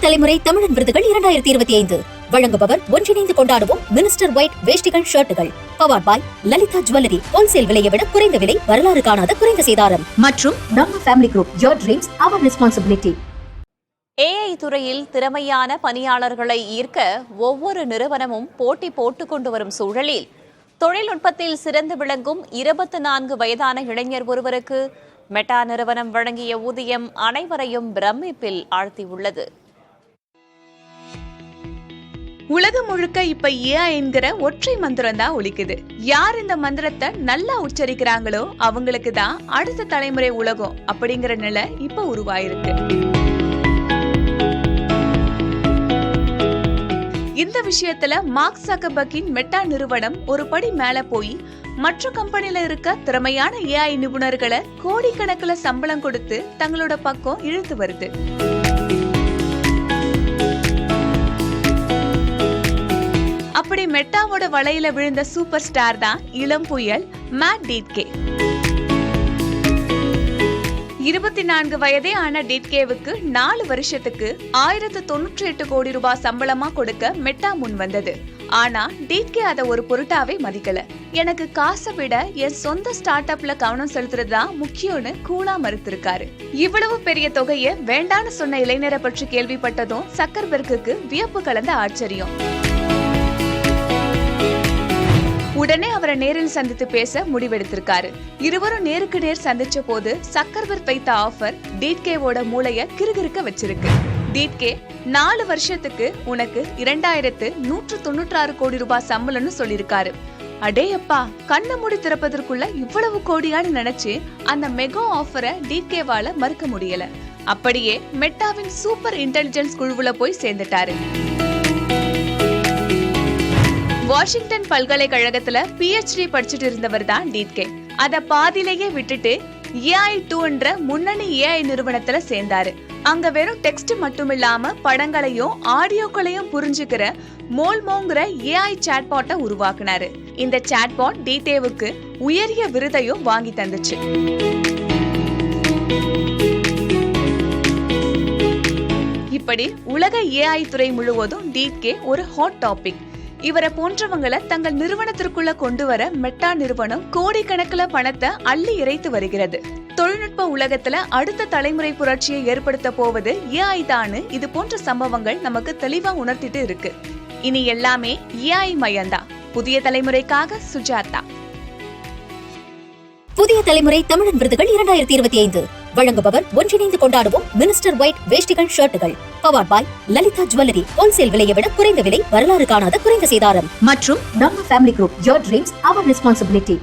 தலைமுறை தமிழன் விருதுகள் 2025 வழங்குபவர் ஒன்றிணைந்து கொண்டாடுவோம் மினிஸ்டர் ஒயிட் வேஷ்டிகள் ஷர்ட்டுகள் powered by Lalitha jewellery wholesale விலையை விட குறைந்த விலை வரலாறு காணாத குறைந்த சேதாரம் மற்றும் நம்ம family group your dreams our responsibility. AI துறையில் திறமையான பணியாளர்களை ஈர்க்க ஒவ்வொரு நிறுவனமும் போட்டி போட்டுக் கொண்டு வரும் சூழலில் தொழில்நுட்பத்தில் சிறந்து விளங்கும் 24 வயதான இளைஞர் ஒருவருக்கு மெட்டா நிறுவனம் வழங்கிய ஊதியம் அனைவரையும் பிரமிப்பில் ஆழ்த்தியுள்ளது. உலகம் முழுக்க இப்ப ஏஐ என்கிற ஒற்றை மந்திரம் தான் ஒலிக்குது. யார் இந்த மந்திரத்தை நல்லா உச்சரிக்கிறாங்களோ அவங்களுக்கு தான் அடுத்த தலைமுறை உலகம் அப்படிங்கிற நிலை இப்ப உருவாயிருக்கு. இந்த விஷயத்துல மார்க் ஜக்கர்பர்கின் மெட்டா நிறுவனம் ஒரு படி மேல போய் மற்ற கம்பெனில இருக்க திறமையான ஏஐ நிபுணர்களை கோடிக்கணக்கில் சம்பளம் கொடுத்து தங்களோட பக்கம் இழுத்து வருது. அப்படி மெட்டாவோட வலையில விழுந்த சூப்பர் ஸ்டார் தான் இளம் புயல் மேட் டிட்கே. 24 வயதே ஆன டிட்கேவுக்கு 4 வருஷத்துக்கு 1098 கோடி ரூபாய் சம்பளமா கொடுக்க மெட்டா முன் வந்தது. ஆனா டிட்கே அதை ஒரு பொருட்டாவே மதிக்கல. எனக்கு காசை விட என் சொந்த ஸ்டார்ட் அப்ல கவனம் செலுத்துறதுதான் முக்கியம்னு கூலா மறுத்திருக்காரு. இவ்வளவு பெரிய தொகையை வேண்டான்னு சொன்ன இளைஞரை பற்றி கேள்விப்பட்டதும் ஜக்கர்பர்குக்கு வியப்பு கலந்த ஆச்சரியம். உடனே அவரை நேரில் சந்தித்து பேச முடிவெடுத்திருக்காரு. இருவரும் நேருக்கு நேர் சந்திச்ச போது ஜக்கர்பர்க் வைத்த ஆஃபர் டிட்கேவோட மூளைய கிறுகிறுக்க வச்சிருக்கு. டிட்கே 4 வருஷத்துக்கு உனக்கு 2196 கோடி ரூபாய் சம்பளம்னு சொல்லிருக்காரு. அடேயப்பா, கண்ணை மூடி திறப்பதற்குள்ள இவ்வளவு கோடியான்னு நினைச்சு அந்த மெகா ஆஃபரை டிட்கேவால மறுக்க முடியல. அப்படியே மெட்டாவின் சூப்பர் இன்டெலிஜென்ஸ் குழுவுல போய் சேர்ந்துட்டாரு. வாஷிங்டன் பல்கலைக்கழகத்துல PhD படிச்சுட்டு இருந்தவர் தான் டிட்கே. அத பாதியிலேயே விட்டுட்டு AI2 என்ற முன்னணி AI நிறுவனத்துல சேர்ந்தாரு. அங்க வெறும் டெக்ஸ்ட் மட்டும் இல்லாம படங்களையும் ஆடியோக்களையும் புரிஞ்சுக்கிற மோல்மோங்கிற AI சாட்பாட்டை உருவாக்குனாரு. இந்த சாட்பாட் டிட்கேவுக்கு உயரிய விருதையும் வாங்கி தந்துச்சு. இப்படி உலக AI துறை முழுவதும் டிட்கே ஒரு ஹாட் டாபிக். இவரை போன்றவங்களை தங்கள் நிறுவனத்திற்குள்ள கொண்டு வர மெட்டா நிறுவனம் கோடிக்கணக்கில் பணத்தை அள்ளி இறைத்து வருகிறது. தொழில்நுட்ப உலகத்துல அடுத்த தலைமுறை புரட்சியை ஏற்படுத்த போவது AI தான்னு இது போன்ற சம்பவங்கள் நமக்கு தெளிவா உணர்த்திட்டு இருக்கு. இனி எல்லாமே AI மயம்தான். புதிய தலைமுறைக்காக சுஜாதா. புதிய தலைமுறை தமிழன் விருதுகள் 2025 வழங்குபவர் ஒன்றிணைந்து கொண்டாடுவோம் மினிஸ்டர் ஒயிட் வேஷ்டிகள் ஷர்ட்டுகள் powered by Lalitha jewellery wholesale விலையை விட குறைந்த விலை வரலாறு காணாத குறைந்த சேதாரம் மற்றும் நம்ம family group your dreams our responsibility.